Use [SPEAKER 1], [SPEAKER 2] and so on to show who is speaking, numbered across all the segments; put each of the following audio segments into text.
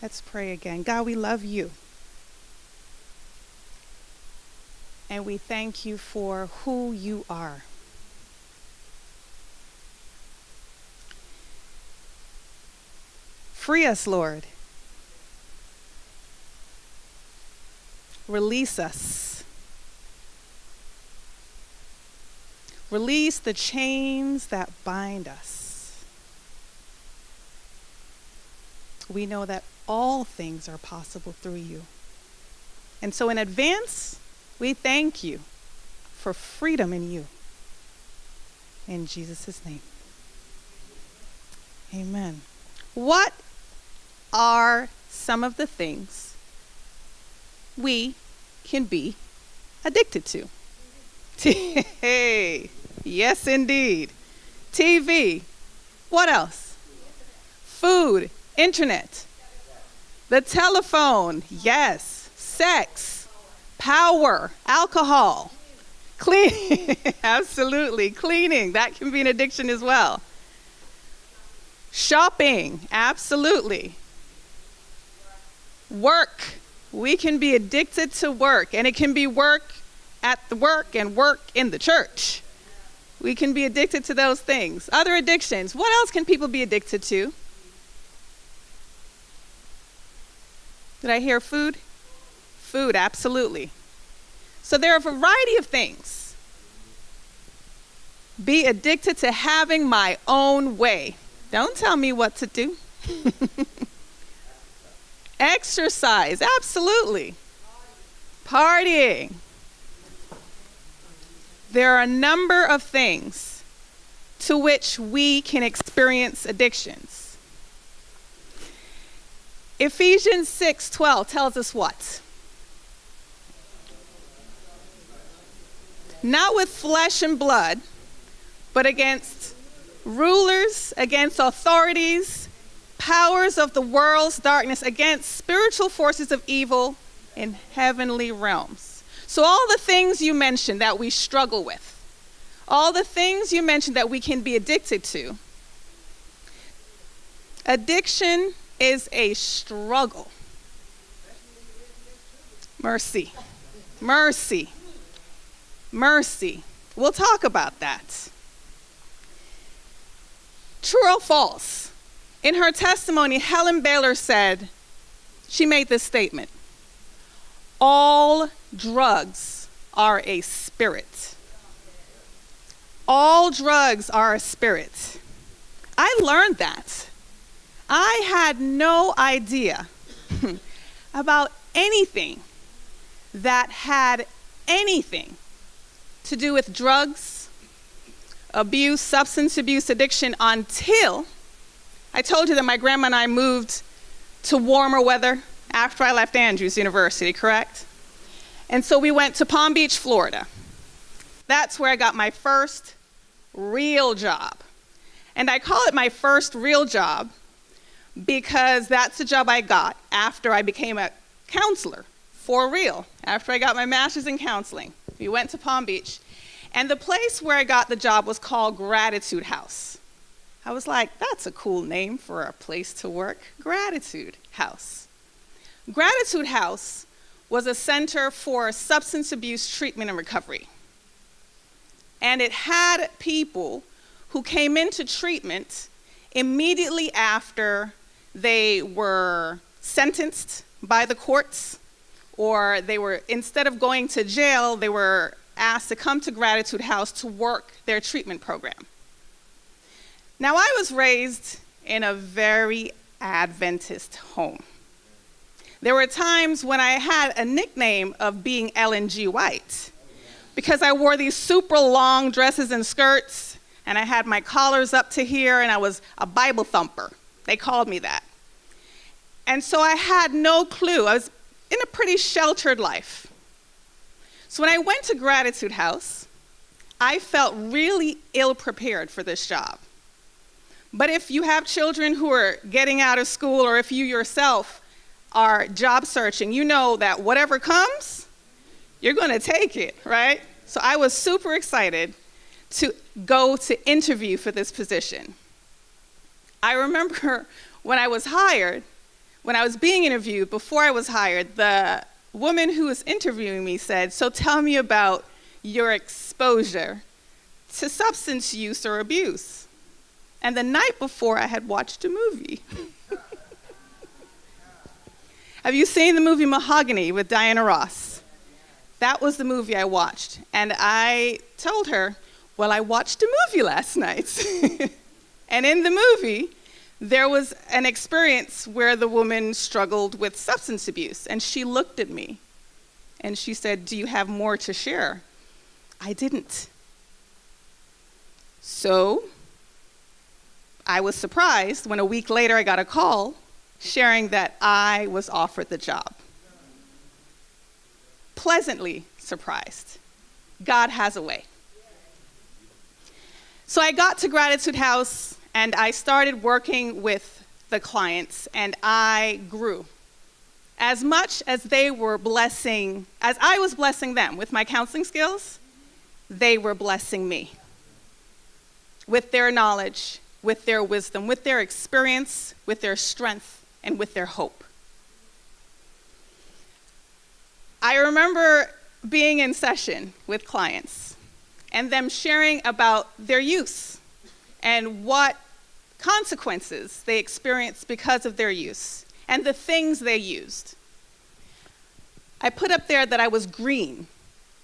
[SPEAKER 1] Let's pray again. God, we love you. And we thank you for who you are. Free us, Lord. Release us. Release the chains that bind us. We know that all things are possible through you. And so in advance, we thank you for freedom in you. In Jesus' name. Amen. What are some of the things we can be addicted to? Hey, yes, indeed. TV. What else? Food, internet, the telephone. Yes. Sex, power, alcohol, clean. Absolutely. Cleaning. That can be an addiction as well. Shopping. Absolutely. Work. We can be addicted to work, and it can be work at the work and work in the church. We can be addicted to those things. Other addictions. What else can people be addicted to? Did I hear food? Food, absolutely. So there are a variety of things. Be addicted to having my own way. Don't tell me what to do. Exercise, absolutely. Partying. There are a number of things to which we can experience addictions. Ephesians 6:12 tells us what? Not with flesh and blood, but against rulers, against authorities, powers of the world's darkness, against spiritual forces of evil in heavenly realms. So all the things you mentioned that we struggle with, all the things you mentioned that we can be addicted to, addiction is a struggle. Mercy. Mercy. Mercy. We'll talk about that. True or false? In her testimony, Helen Baylor said, she made this statement: all drugs are a spirit. All drugs are a spirit. I learned that. I had no idea about anything that had anything to do with drugs, abuse, substance abuse, addiction, until I told you that my grandma and I moved to warmer weather after I left Andrews University, correct? And so we went to Palm Beach, Florida. That's where I got my first real job. And I call it my first real job because that's the job I got after I became a counselor, for real, after I got my master's in counseling. We went to Palm Beach, and the place where I got the job was called Gratitude House. I was like, that's a cool name for a place to work, Gratitude House. Gratitude House was a center for substance abuse treatment and recovery. And it had people who came into treatment immediately after they were sentenced by the courts, or they were, instead of going to jail, they were asked to come to Gratitude House to work their treatment program. Now, I was raised in a very Adventist home. There were times when I had a nickname of being Ellen G. White because I wore these super long dresses and skirts, and I had my collars up to here, and I was a Bible thumper. They called me that. And so I had no clue. I was in a pretty sheltered life. So when I went to Gratitude House, I felt really ill-prepared for this job. But if you have children who are getting out of school, or if you yourself are job searching, you know that whatever comes, you're going to take it, right? So I was super excited to go to interview for this position. I remember when I was hired, when I was being interviewed, before I was hired, the woman who was interviewing me said, "So tell me about your exposure to substance use or abuse." And the night before, I had watched a movie. Have you seen the movie Mahogany with Diana Ross? That was the movie I watched. And I told her, well, I watched a movie last night. And in the movie, there was an experience where the woman struggled with substance abuse. And she looked at me and she said, "Do you have more to share?" I didn't. So I was surprised when a week later I got a call sharing that I was offered the job. Pleasantly surprised. God has a way. So I got to Gratitude House and I started working with the clients, and I grew. As much as they were blessing, as I was blessing them with my counseling skills, they were blessing me with their knowledge, with their wisdom, with their experience, with their strength, and with their hope. I remember being in session with clients and them sharing about their use and what consequences they experienced because of their use and the things they used. I put up there that I was green.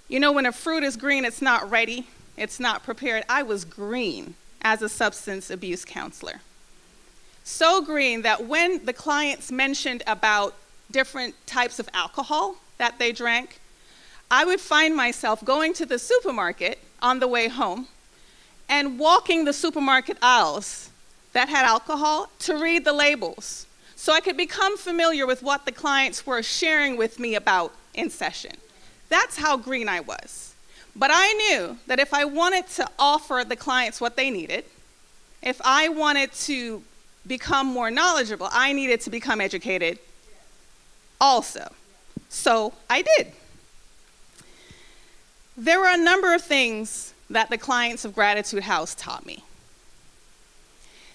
[SPEAKER 1] You know, when a fruit is green, it's not ready, it's not prepared. I was green as a substance abuse counselor. So green that when the clients mentioned about different types of alcohol that they drank, I would find myself going to the supermarket on the way home and walking the supermarket aisles that had alcohol to read the labels so I could become familiar with what the clients were sharing with me about in session. That's how green I was. But I knew that if I wanted to offer the clients what they needed, if I wanted to become more knowledgeable, I needed to become educated also. So I did. There were a number of things that the clients of Gratitude House taught me.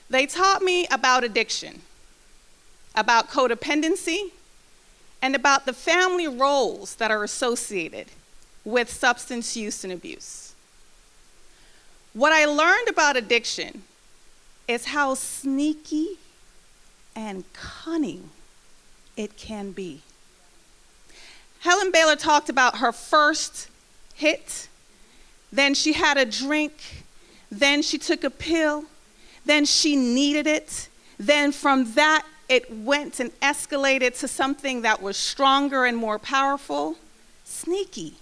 [SPEAKER 1] They taught me about addiction, about codependency, and about the family roles that are associated with substance use and abuse. What I learned about addiction is how sneaky and cunning it can be. Helen Baylor talked about her first hit, then she had a drink, then she took a pill, then she needed it, then from that it went and escalated to something that was stronger and more powerful. Sneaky,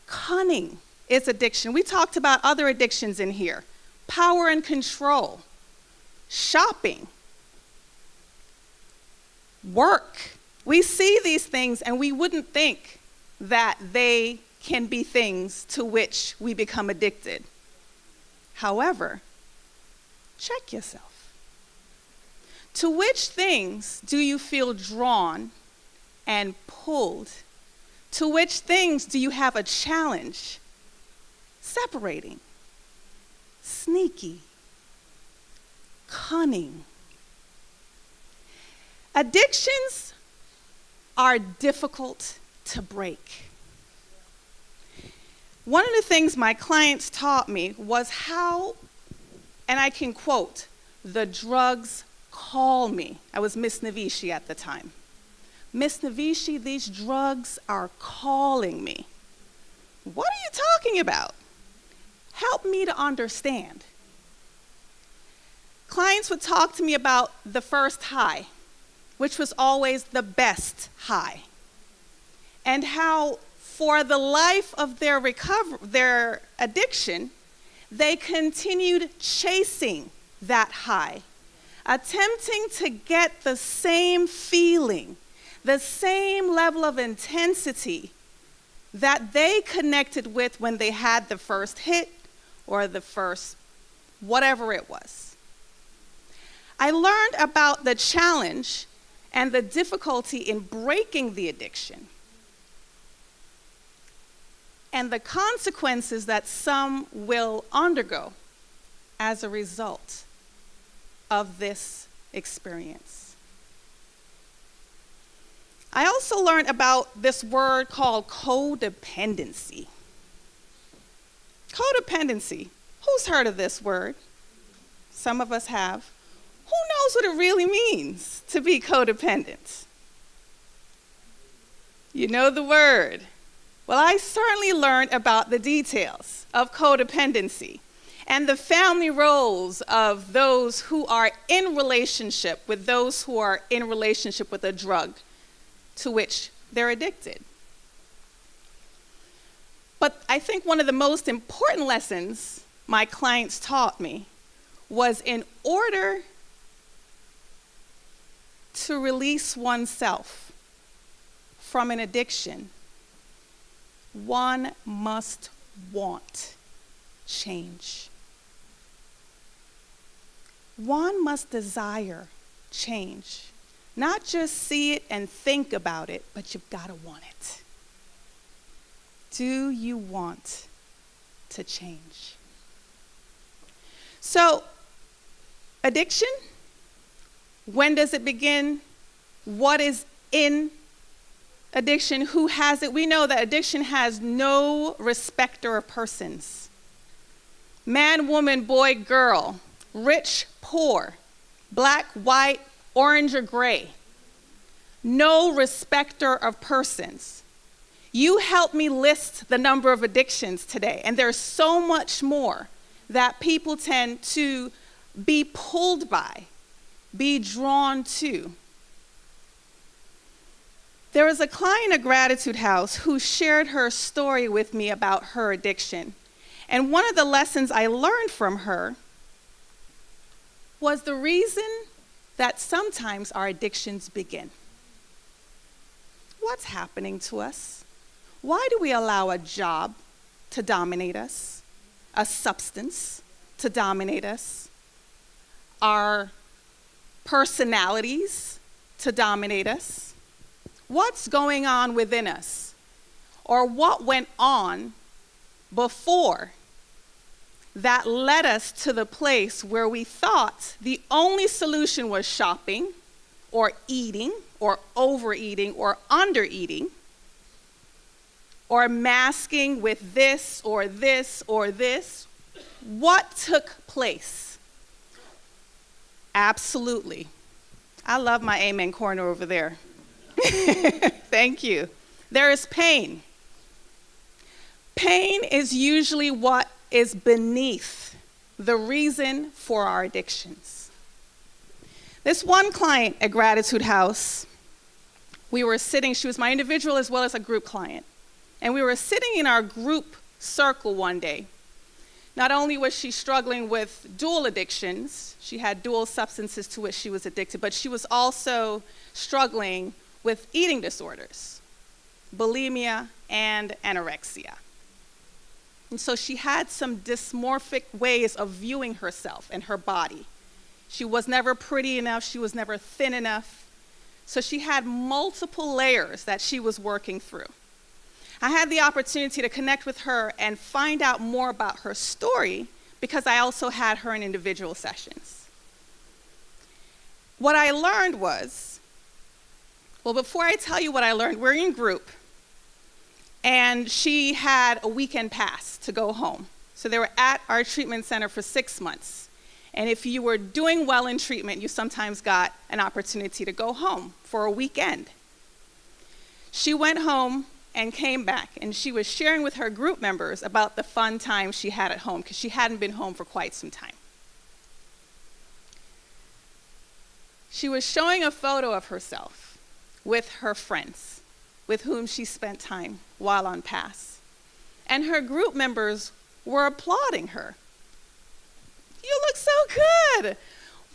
[SPEAKER 1] cunning is addiction. We talked about other addictions in here. Power and control, shopping, work. We see these things and we wouldn't think that they can be things to which we become addicted. However, check yourself. To which things do you feel drawn and pulled? To which things do you have a challenge separating? Sneaky, cunning. Addictions are difficult to break. One of the things my clients taught me was how, and I can quote, "The drugs call me." I was Miss Nivighi at the time. "Miss Nivighi, these drugs are calling me." What are you talking about? Help me to understand. Clients would talk to me about the first high, which was always the best high, and how for the life of their addiction, they continued chasing that high, attempting to get the same feeling, the same level of intensity that they connected with when they had the first hit or the first whatever it was. I learned about the challenge and the difficulty in breaking the addiction and the consequences that some will undergo as a result of this experience. I also learned about this word called codependency. Codependency. Who's heard of this word? Some of us have. Who knows what it really means to be codependent? You know the word. Well, I certainly learned about the details of codependency and the family roles of those who are in relationship with those who are in relationship with a drug to which they're addicted. But I think one of the most important lessons my clients taught me was in order to release oneself from an addiction, one must want change. One must desire change. Not just see it and think about it, but you've got to want it. Do you want to change? So, addiction, when does it begin? What is in addiction? Who has it? We know that addiction has no respecter of persons. Man, woman, boy, girl, rich, poor, black, white, orange, or gray. No respecter of persons. You helped me list the number of addictions today, and there's so much more that people tend to be pulled by, be drawn to. There was a client at Gratitude House who shared her story with me about her addiction. And one of the lessons I learned from her was the reason that sometimes our addictions begin. What's happening to us? Why do we allow a job to dominate us, a substance to dominate us, our personalities to dominate us? What's going on within us? Or what went on before that led us to the place where we thought the only solution was shopping or eating or overeating or undereating or masking with this or this or this? What took place? Absolutely. I love my amen corner over there. Thank you. There is pain. Pain is usually what is beneath the reason for our addictions. This one client at Gratitude House, we were sitting, she was my individual as well as a group client, and we were sitting in our group circle one day. Not only was she struggling with dual addictions, she had dual substances to which she was addicted, but she was also struggling with eating disorders, bulimia and anorexia. And so she had some dysmorphic ways of viewing herself and her body. She was never pretty enough, she was never thin enough. So she had multiple layers that she was working through. I had the opportunity to connect with her and find out more about her story because I also had her in individual sessions. What I learned was, well, before I tell you what I learned, we're in group, and she had a weekend pass to go home. So they were at our treatment center for 6 months. And if you were doing well in treatment, you sometimes got an opportunity to go home for a weekend. She went home and came back, and she was sharing with her group members about the fun time she had at home because she hadn't been home for quite some time. She was showing a photo of herself with her friends, with whom she spent time while on pass. And her group members were applauding her. You look so good.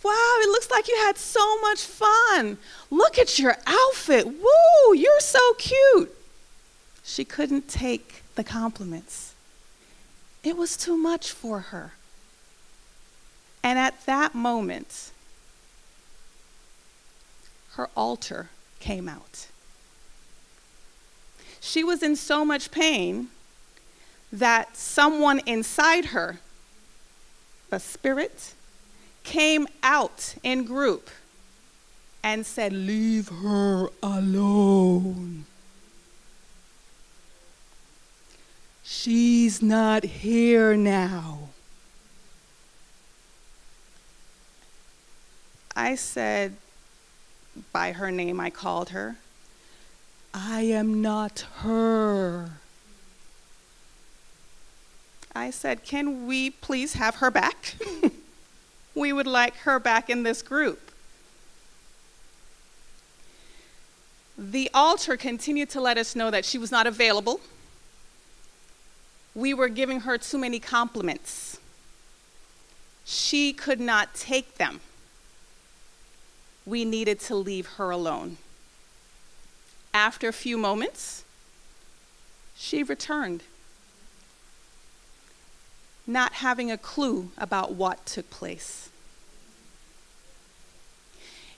[SPEAKER 1] Wow, it looks like you had so much fun. Look at your outfit. Woo, you're so cute. She couldn't take the compliments. It was too much for her. And at that moment, her altar came out. She was in so much pain that someone inside her, a spirit, came out in group and said, "Leave her alone. She's not here now." I said, by her name I called her, "I am not her." I said, "Can we please have her back? We would like her back in this group." The altar continued to let us know that she was not available. We were giving her too many compliments. She could not take them. We needed to leave her alone. After a few moments, she returned, not having a clue about what took place.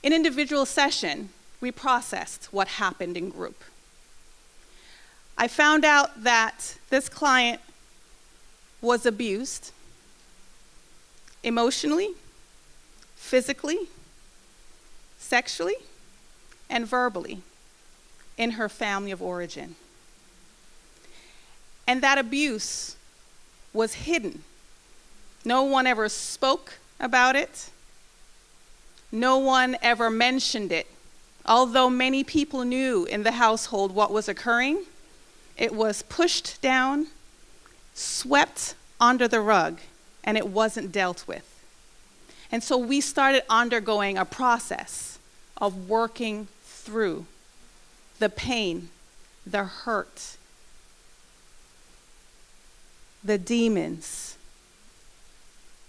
[SPEAKER 1] In individual session, we processed what happened in group. I found out that this client was abused emotionally, physically, sexually, and verbally in her family of origin. And that abuse was hidden. No one ever spoke about it. No one ever mentioned it. Although many people knew in the household what was occurring, it was pushed down, swept under the rug, and it wasn't dealt with. And so we started undergoing a process of working through the pain, the hurt, the demons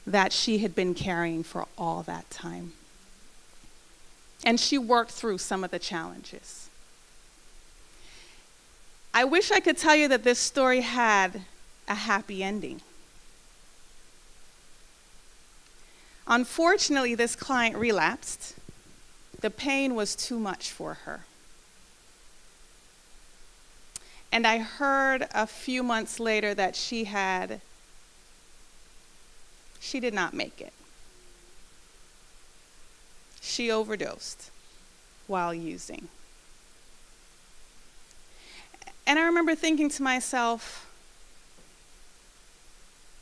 [SPEAKER 1] that she had been carrying for all that time. And she worked through some of the challenges. I wish I could tell you that this story had a happy ending. Unfortunately, this client relapsed. The pain was too much for her. And I heard a few months later that she did not make it. She overdosed while using. And I remember thinking to myself,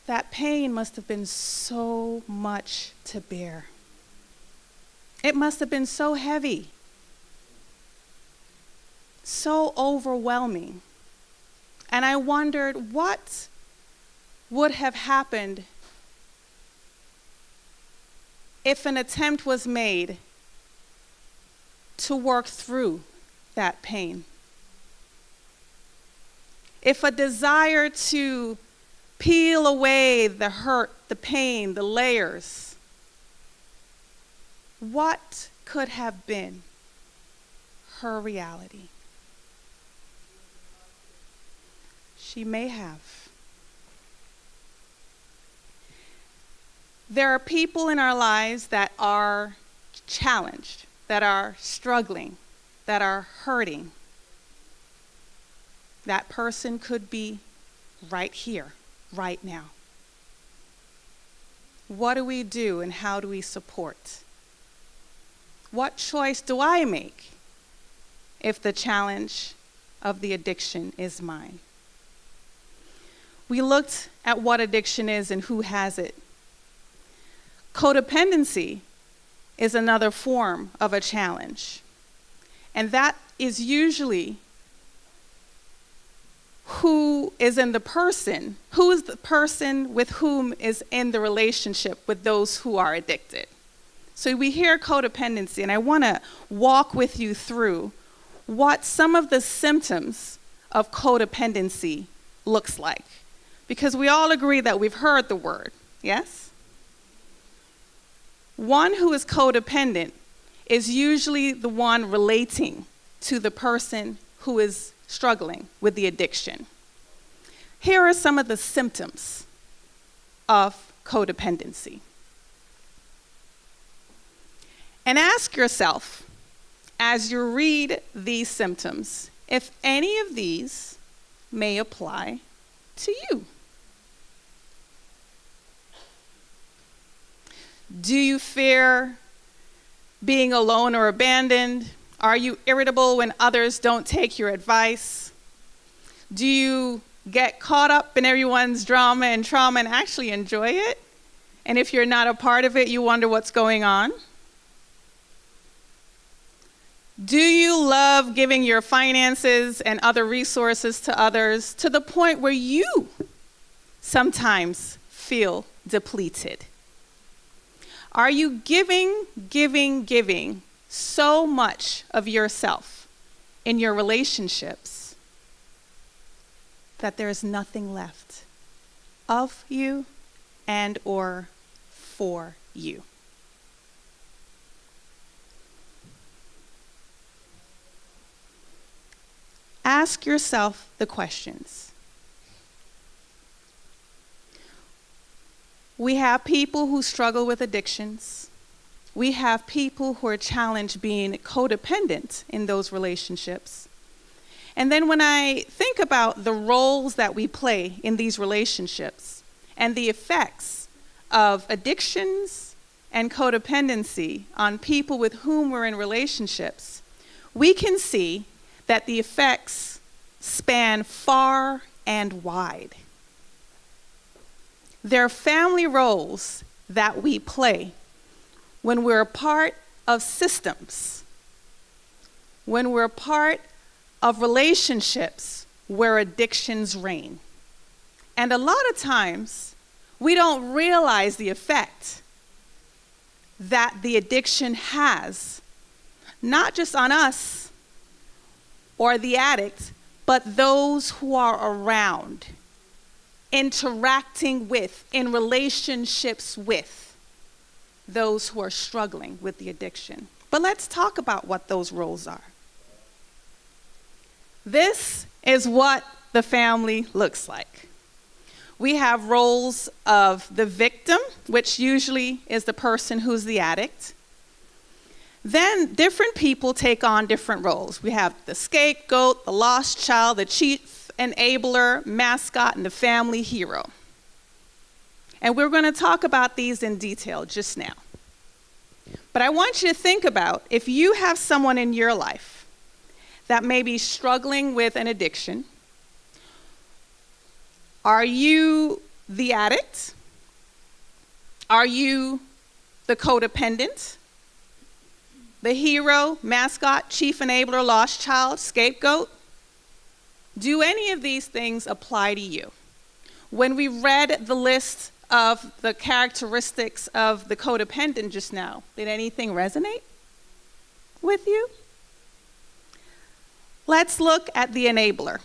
[SPEAKER 1] that pain must have been so much to bear. It must have been so heavy, so overwhelming. And I wondered what would have happened if an attempt was made to work through that pain. If a desire to peel away the hurt, the pain, the layers, what could have been her reality? She may have. There are people in our lives that are challenged, that are struggling, that are hurting. That person could be right here, right now. What do we do and how do we support? What choice do I make if the challenge of the addiction is mine? We looked at what addiction is and who has it. Codependency is another form of a challenge. And that is usually who is the person with whom is in the relationship with those who are addicted. So we hear codependency, and I want to walk with you through what some of the symptoms of codependency looks like. Because we all agree that we've heard the word, yes? One who is codependent is usually the one relating to the person who is struggling with the addiction. Here are some of the symptoms of codependency. And ask yourself, as you read these symptoms, if any of these may apply to you. Do you fear being alone or abandoned? Are you irritable when others don't take your advice? Do you get caught up in everyone's drama and trauma and actually enjoy it? And if you're not a part of it, you wonder what's going on? Do you love giving your finances and other resources to others to the point where you sometimes feel depleted? Are you giving so much of yourself in your relationships that there is nothing left of you and or for you? Ask yourself the questions. We have people who struggle with addictions. We have people who are challenged being codependent in those relationships. And then when I think about the roles that we play in these relationships and the effects of addictions and codependency on people with whom we're in relationships, we can see that the effects span far and wide. There are family roles that we play when we're a part of systems, when we're a part of relationships where addictions reign. And a lot of times, we don't realize the effect that the addiction has, not just on us or the addict, but those who are around, interacting with, in relationships with those who are struggling with the addiction. But let's talk about what those roles are. This is what the family looks like. We have roles of the victim, which usually is the person who's the addict. Then different people take on different roles. We have the scapegoat, the lost child, the chief enabler, mascot, and the family hero. And we're going to talk about these in detail just now. But I want you to think about if you have someone in your life that may be struggling with an addiction. Are you the addict? Are you the codependent? The hero, mascot, chief enabler, lost child, scapegoat? Do any of these things apply to you? When we read the list of the characteristics of the codependent just now, did anything resonate with you? Let's look at the enabler.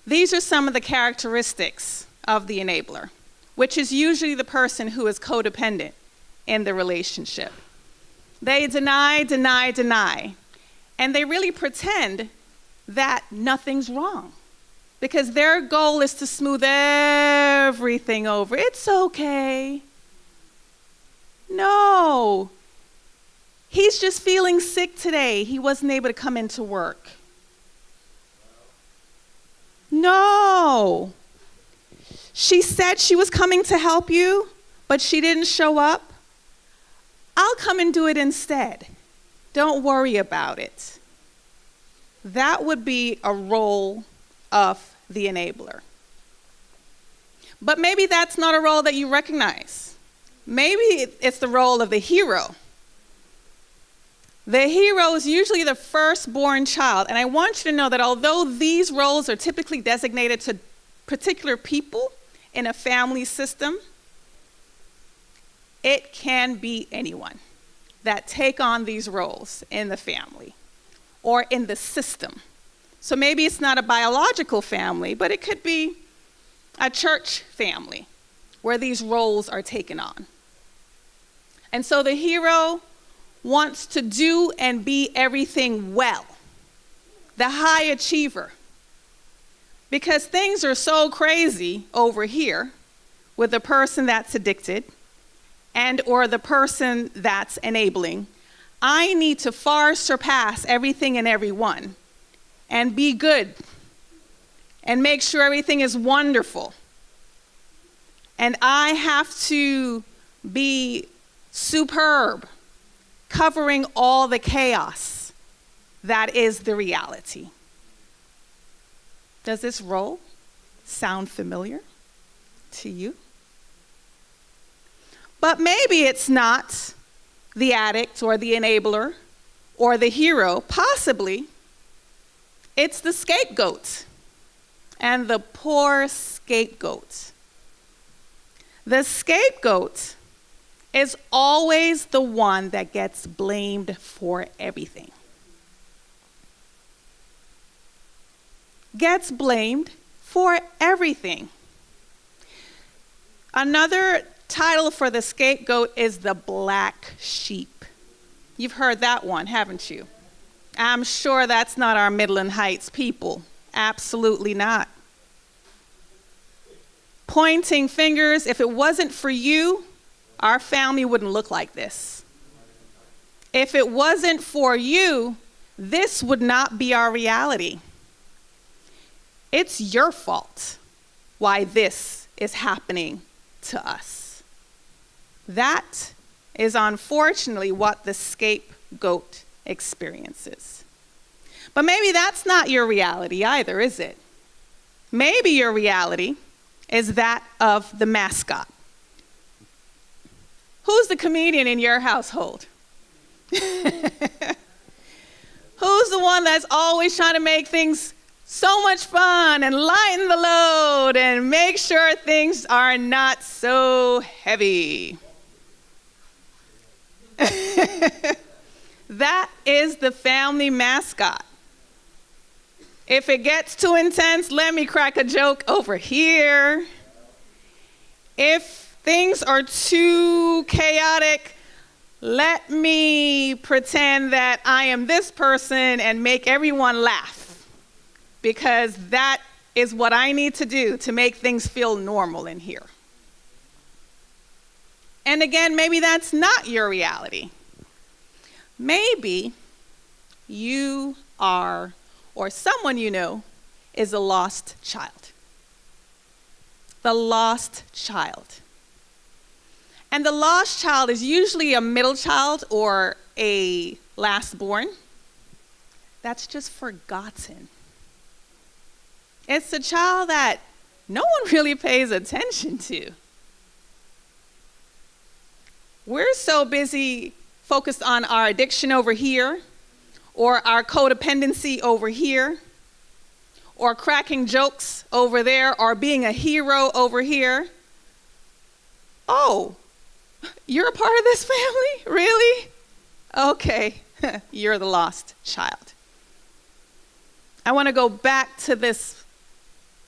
[SPEAKER 1] These are some of the characteristics of the enabler, which is usually the person who is codependent in the relationship. They deny, and they really pretend that nothing's wrong because their goal is to smooth everything over. It's okay. No. He's just feeling sick today. He wasn't able to come into work. No. She said she was coming to help you, but she didn't show up. I'll come and do it instead. Don't worry about it. That would be a role of the enabler. But maybe that's not a role that you recognize. Maybe it's the role of the hero. The hero is usually the firstborn child. And I want you to know that although these roles are typically designated to particular people in a family system, it can be anyone that take on these roles in the family or in the system. So maybe it's not a biological family, but it could be a church family where these roles are taken on. And so the hero wants to do and be everything well, the high achiever. Because things are so crazy over here with the person that's addicted and or the person that's enabling, I need to far surpass everything and everyone and be good and make sure everything is wonderful. And I have to be superb covering all the chaos that is the reality. Does this role sound familiar to you? But maybe it's not the addict or the enabler or the hero. Possibly it's the scapegoat and the poor scapegoat. The scapegoat is always the one that gets blamed for everything. Gets blamed for everything. Another title for the scapegoat is the black sheep. You've heard that one, haven't you? I'm sure that's not our Midland Heights people. Absolutely not. Pointing fingers. If it wasn't for you, our family wouldn't look like this. If it wasn't for you, this would not be our reality. It's your fault why this is happening to us. That is unfortunately what the scapegoat experiences. But maybe that's not your reality either, is it? Maybe your reality is that of the mascot. Who's the comedian in your household? Who's the one that's always trying to make things so much fun and lighten the load and make sure things are not so heavy? That is the family mascot. If it gets too intense, let me crack a joke over here. If things are too chaotic, let me pretend that I am this person and make everyone laugh, because that is what I need to do to make things feel normal in here. And again, maybe that's not your reality. Maybe you are, or someone you know, is a lost child. The lost child. And the lost child is usually a middle child or a lastborn that's just forgotten. It's a child that no one really pays attention to. We're so busy focused on our addiction over here, or our codependency over here, or cracking jokes over there, or being a hero over here. Oh, you're a part of this family? Really? Okay, you're the lost child. I want to go back to this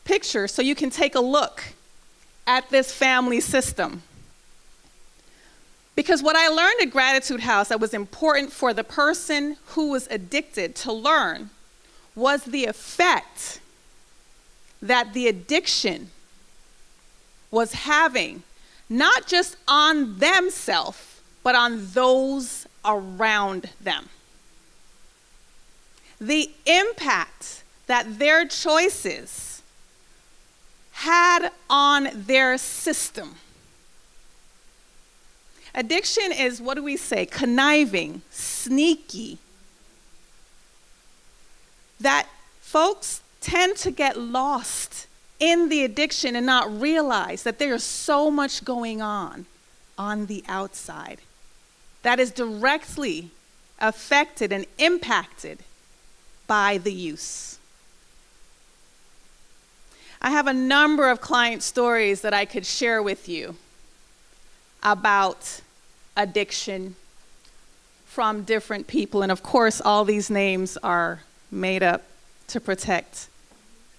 [SPEAKER 1] picture so you can take a look at this family system. Because what I learned at Gratitude House that was important for the person who was addicted to learn was the effect that the addiction was having, not just on themselves, but on those around them. The impact that their choices had on their system. Addiction is, what do we say, conniving, sneaky. That folks tend to get lost in the addiction and not realize that there's so much going on the outside that is directly affected and impacted by the use. I have a number of client stories that I could share with you about addiction from different people. And of course, all these names are made up to protect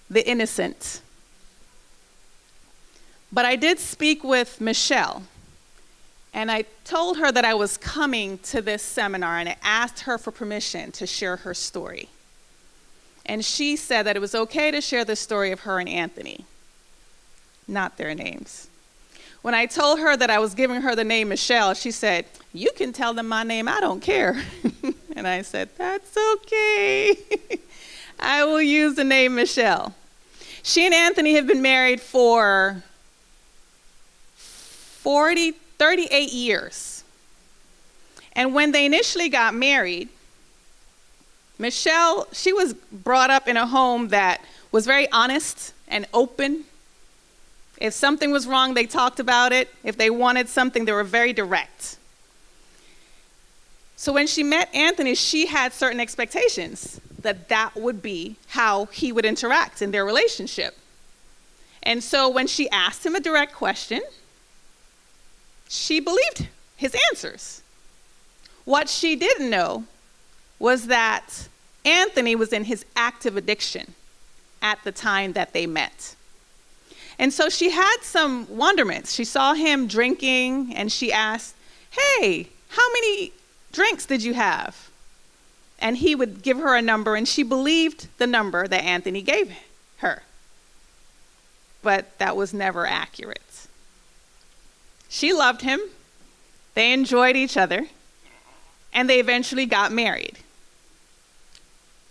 [SPEAKER 1] the innocent. But I did speak with Michelle, and I told her that I was coming to this seminar, and I asked her for permission to share her story. And she said that it was okay to share the story of her and Anthony, not their names. When I told her that I was giving her the name Michelle, she said, "You can tell them my name, I don't care." And I said, "That's okay." I will use the name Michelle. She and Anthony have been married for 38 years. And when they initially got married, Michelle, she was brought up in a home that was very honest and open. If something was wrong, they talked about it. If they wanted something, they were very direct. So when she met Anthony, she had certain expectations that that would be how he would interact in their relationship. And so when she asked him a direct question, she believed his answers. What she didn't know was that Anthony was in his active addiction at the time that they met. And so she had some wonderments. She saw him drinking and she asked, "Hey, how many drinks did you have?" And he would give her a number, and she believed the number that Anthony gave her. But that was never accurate. She loved him, they enjoyed each other, and they eventually got married.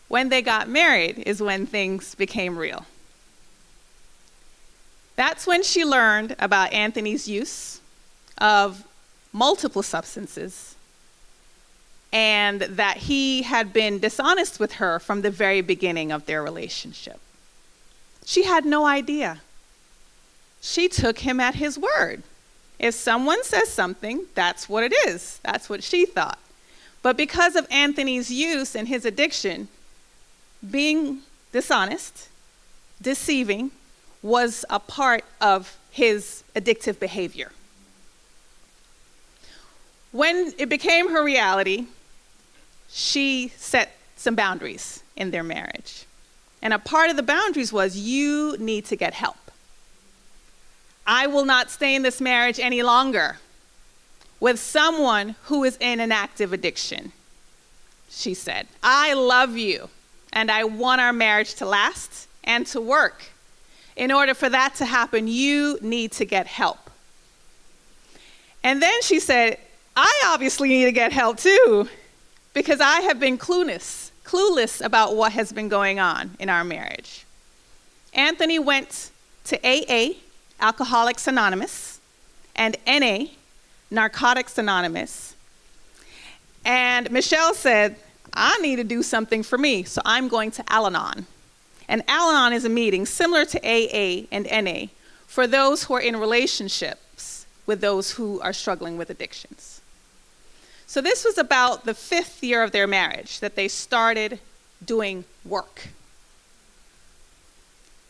[SPEAKER 1] When they got married is when things became real. That's when she learned about Anthony's use of multiple substances and that he had been dishonest with her from the very beginning of their relationship. She had no idea. She took him at his word. If someone says something, that's what it is. That's what she thought. But because of Anthony's use and his addiction, being dishonest, deceiving, was a part of his addictive behavior. When it became her reality, she set some boundaries in their marriage. And a part of the boundaries was, you need to get help. I will not stay in this marriage any longer with someone who is in an active addiction, she said. I love you, and I want our marriage to last and to work. In order for that to happen, you need to get help. And then she said, I obviously need to get help too, because I have been clueless about what has been going on in our marriage. Anthony went to AA, Alcoholics Anonymous, and NA, Narcotics Anonymous. And Michelle said, I need to do something for me, so I'm going to Al-Anon. And Al-Anon is a meeting similar to AA and NA for those who are in relationships with those who are struggling with addictions. So this was about the 5th year of their marriage that they started doing work.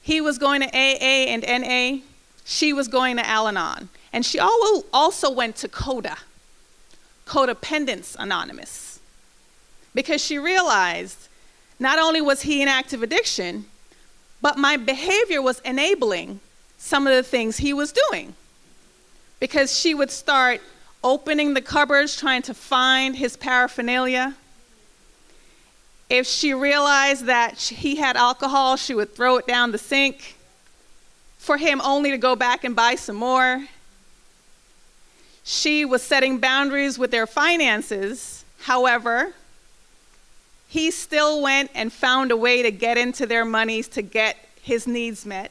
[SPEAKER 1] He was going to AA and NA. She was going to Al-Anon. And she also went to CODA, Codependence Anonymous, because she realized not only was he in active addiction, but my behavior was enabling some of the things he was doing. Because she would start opening the cupboards, trying to find his paraphernalia. If she realized that he had alcohol, she would throw it down the sink for him only to go back and buy some more. She was setting boundaries with their finances. However, he still went and found a way to get into their monies to get his needs met.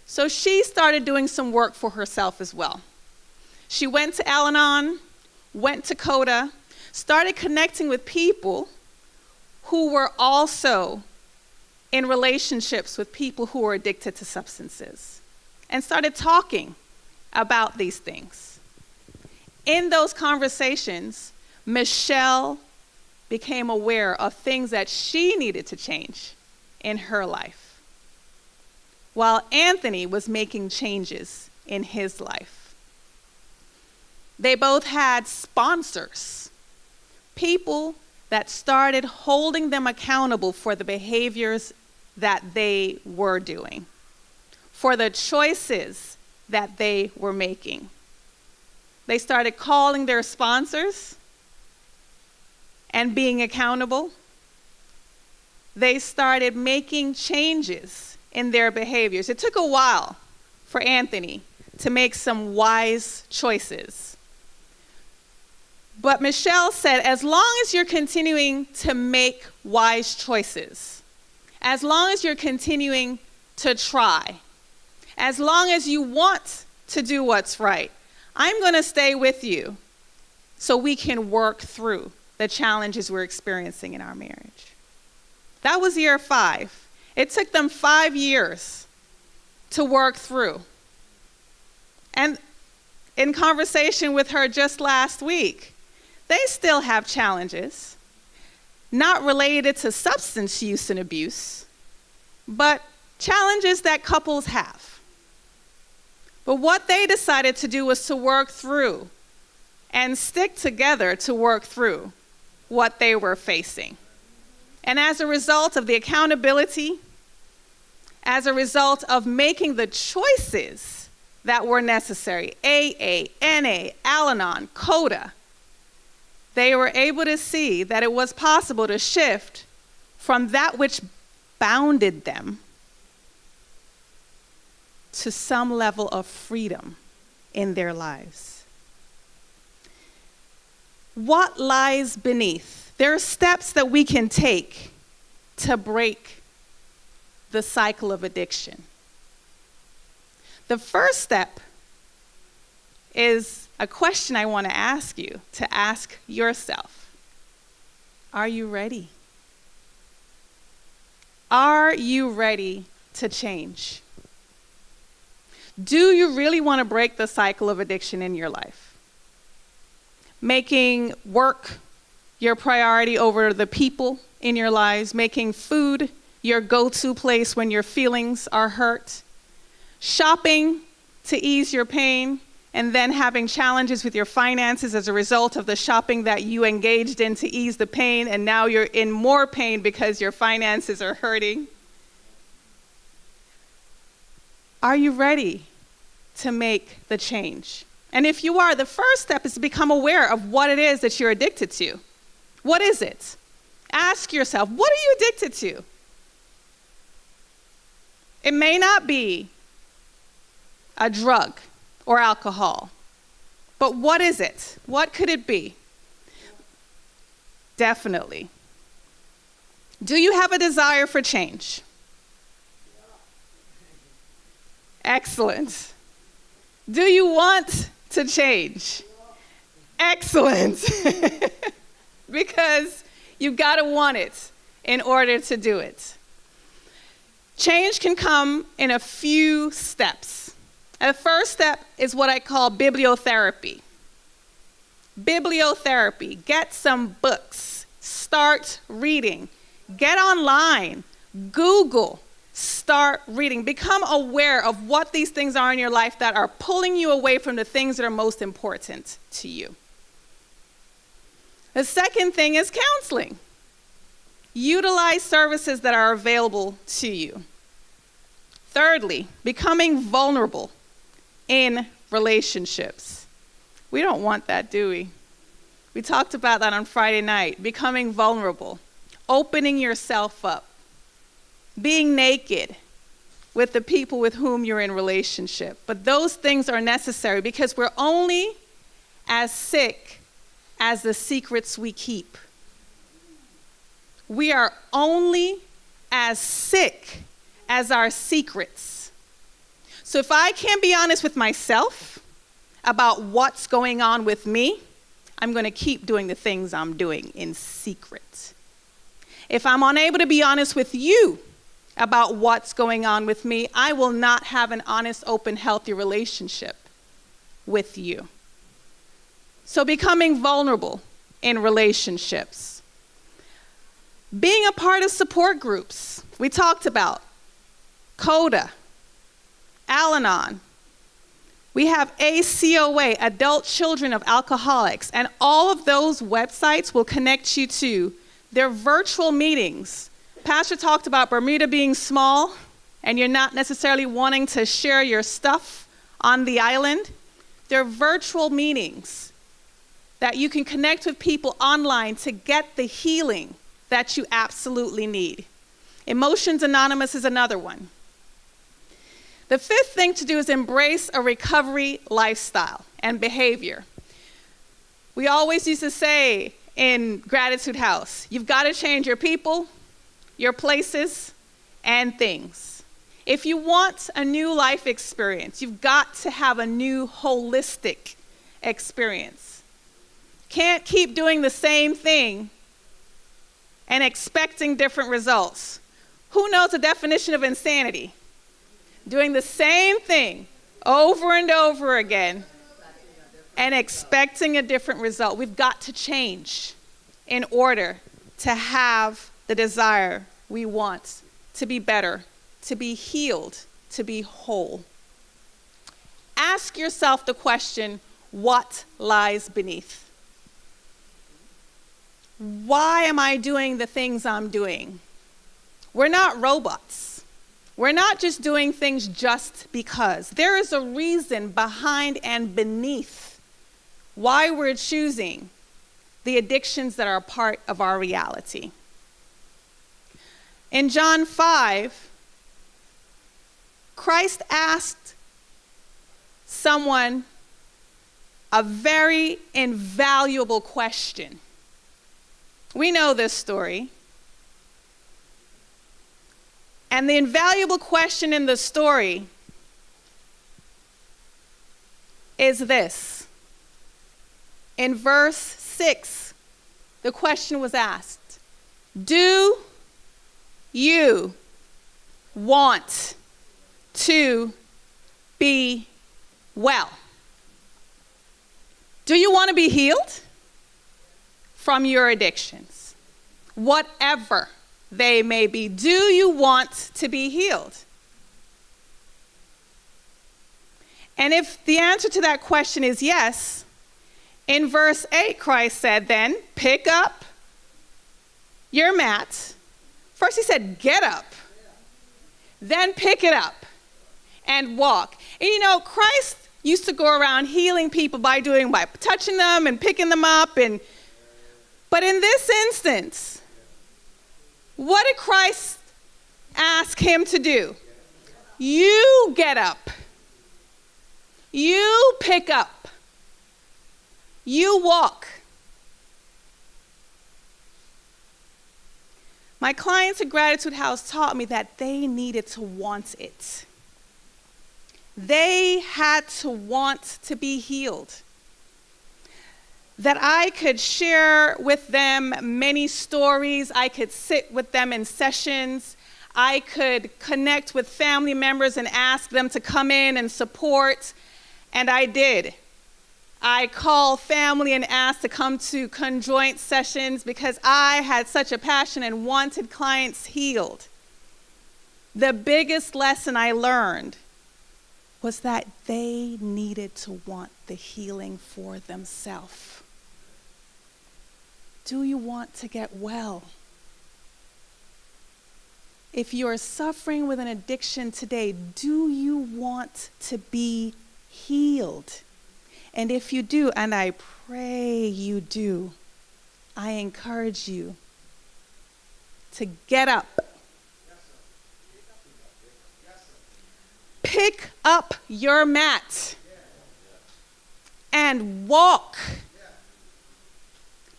[SPEAKER 1] So she started doing some work for herself as well. She went to Al-Anon, went to CODA, started connecting with people who were also in relationships with people who were addicted to substances, and started talking about these things. In those conversations, Michelle became aware of things that she needed to change in her life, while Anthony was making changes in his life. They both had sponsors, people that started holding them accountable for the behaviors that they were doing, for the choices that they were making. They started calling their sponsors and being accountable. They started making changes in their behaviors. It took a while for Anthony to make some wise choices. But Michelle said, as long as you're continuing to make wise choices, as long as you're continuing to try, as long as you want to do what's right, I'm going to stay with you so we can work through the challenges we're experiencing in our marriage. That was year 5. It took them 5 years to work through. And in conversation with her just last week, they still have challenges, not related to substance use and abuse, but challenges that couples have. But what they decided to do was to work through and stick together to work through what they were facing. And as a result of the accountability, as a result of making the choices that were necessary, AA, NA, Al-Anon, CODA, they were able to see that it was possible to shift from that which bounded them to some level of freedom in their lives. What lies beneath? There are steps that we can take to break the cycle of addiction. The first step is a question I want to ask you to ask yourself. Are you ready? Are you ready to change? Do you really want to break the cycle of addiction in your life? Making work your priority over the people in your lives, making food your go-to place when your feelings are hurt, shopping to ease your pain, and then having challenges with your finances as a result of the shopping that you engaged in to ease the pain, and now you're in more pain because your finances are hurting. Are you ready to make the change? And if you are, the first step is to become aware of what it is that you're addicted to. What is it? Ask yourself, what are you addicted to? It may not be a drug or alcohol, but what is it? What could it be? Definitely. Do you have a desire for change? Excellent. Do you want to change? Excellent. Because you've got to want it in order to do it. Change can come in a few steps. The first step is what I call bibliotherapy. Bibliotherapy. Get some books. Start reading. Get online. Google. Start reading. Become aware of what these things are in your life that are pulling you away from the things that are most important to you. The second thing is counseling. Utilize services that are available to you. Thirdly, becoming vulnerable in relationships. We don't want that, do we? We talked about that on Friday night. Becoming vulnerable. Opening yourself up. Being naked with the people with whom you're in relationship. But those things are necessary because we're only as sick as the secrets we keep. We are only as sick as our secrets. So if I can't be honest with myself about what's going on with me, I'm going to keep doing the things I'm doing in secret. If I'm unable to be honest with you about what's going on with me, I will not have an honest, open, healthy relationship with you. So becoming vulnerable in relationships. Being a part of support groups. We talked about CODA, Al-Anon. We have ACOA, Adult Children of Alcoholics, and all of those websites will connect you to their virtual meetings. Pastor talked about Bermuda being small, and you're not necessarily wanting to share your stuff on the island. They're virtual meetings that you can connect with people online to get the healing that you absolutely need. Emotions Anonymous is another one. The fifth thing to do is embrace a recovery lifestyle and behavior. We always used to say in Gratitude House, you've got to change your people, your places, and things. If you want a new life experience, you've got to have a new holistic experience. Can't keep doing the same thing and expecting different results. Who knows the definition of insanity? Doing the same thing over and over again and expecting a different result. We've got to change in order to have the desire we want to be better, to be healed, to be whole. Ask yourself the question, what lies beneath? Why am I doing the things I'm doing? We're not robots. We're not just doing things just because. There is a reason behind and beneath why we're choosing the addictions that are a part of our reality. In John 5, Christ asked someone a very invaluable question. We know this story. And the invaluable question in the story is this. In verse 6, the question was asked, do you want to be well? Do you want to be healed from your addictions? Whatever they may be. Do you want to be healed? And if the answer to that question is yes, in verse 8, Christ said, then pick up your mat. First he said, get up. Then pick it up and walk. And you know, Christ used to go around healing people by touching them and picking them up. But in this instance, what did Christ ask him to do? You get up. You pick up. You walk. My clients at Gratitude House taught me that they needed to want it. They had to want to be healed. That I could share with them many stories. I could sit with them in sessions. I could connect with family members and ask them to come in and support. And I did. I called family and asked to come to conjoint sessions because I had such a passion and wanted clients healed. The biggest lesson I learned was that they needed to want the healing for themselves. Do you want to get well? If you are suffering with an addiction today, do you want to be healed? And if you do, and I pray you do, I encourage you to get up. Pick up your mat and walk.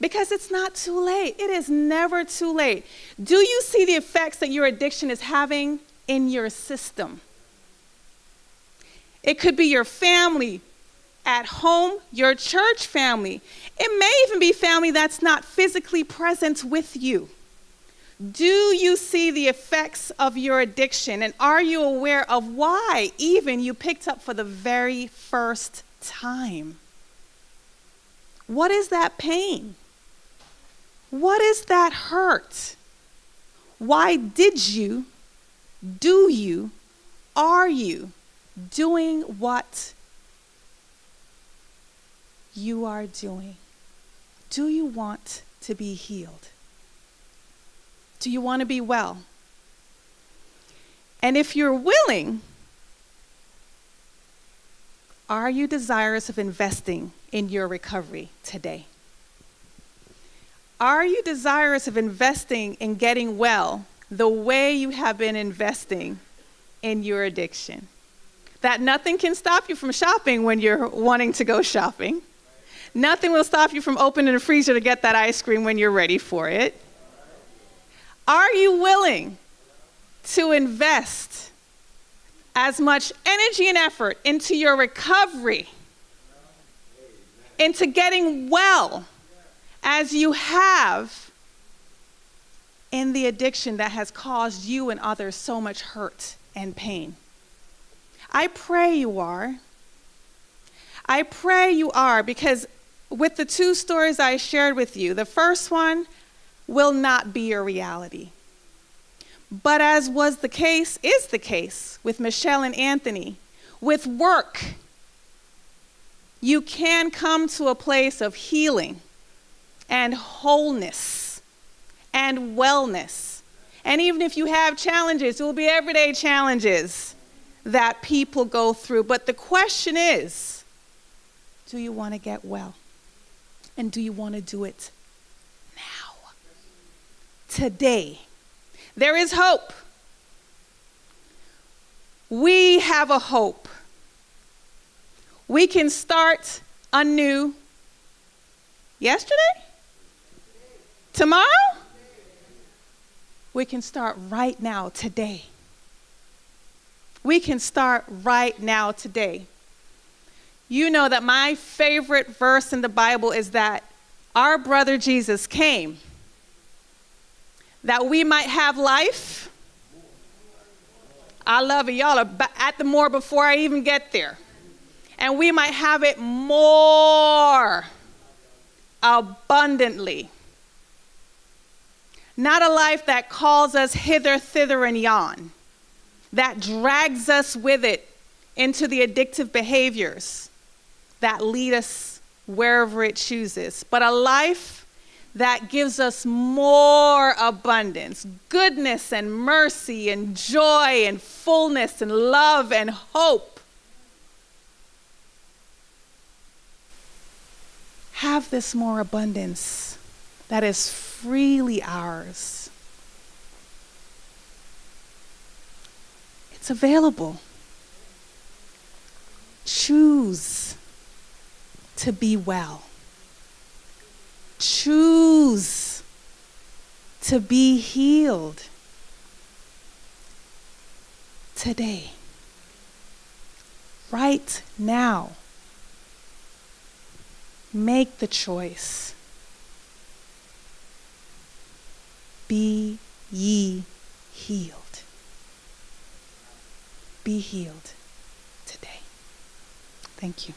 [SPEAKER 1] Because it's not too late. It is never too late. Do you see the effects that your addiction is having in your system? It could be your family at home, your church family. It may even be family that's not physically present with you. Do you see the effects of your addiction? And are you aware of why even you picked up for the very first time? What is that pain? What is that hurt? Why did you, do you, are you doing what you are doing? Do you want to be healed? Do you want to be well? And if you're willing, are you desirous of investing in your recovery today? Are you desirous of investing in getting well the way you have been investing in your addiction? That nothing can stop you from shopping when you're wanting to go shopping. Nothing will stop you from opening the freezer to get that ice cream when you're ready for it. Are you willing to invest as much energy and effort into your recovery, into getting well, as you have in the addiction that has caused you and others so much hurt and pain. I pray you are. I pray you are, because with the two stories I shared with you, the first one will not be your reality. But as was the case, is the case with Michelle and Anthony, with work, you can come to a place of healing and wholeness and wellness. And even if you have challenges, it will be everyday challenges that people go through. But the question is, do you want to get well? And do you want to do it now? Today. There is hope. We have a hope. We can start anew yesterday? Tomorrow? We can start right now, today. We can start right now, today. You know that my favorite verse in the Bible is that our brother Jesus came that we might have life. I love it. Y'all are at the more before I even get there. And we might have it more abundantly. Not a life that calls us hither, thither, and yon, that drags us with it into the addictive behaviors that lead us wherever it chooses, but a life that gives us more abundance, goodness and mercy and joy and fullness and love and hope. Have this more abundance that is freely ours. It's available. Choose to be well. Choose to be healed today, right now. Make the choice. Be ye healed. Be healed today. Thank you.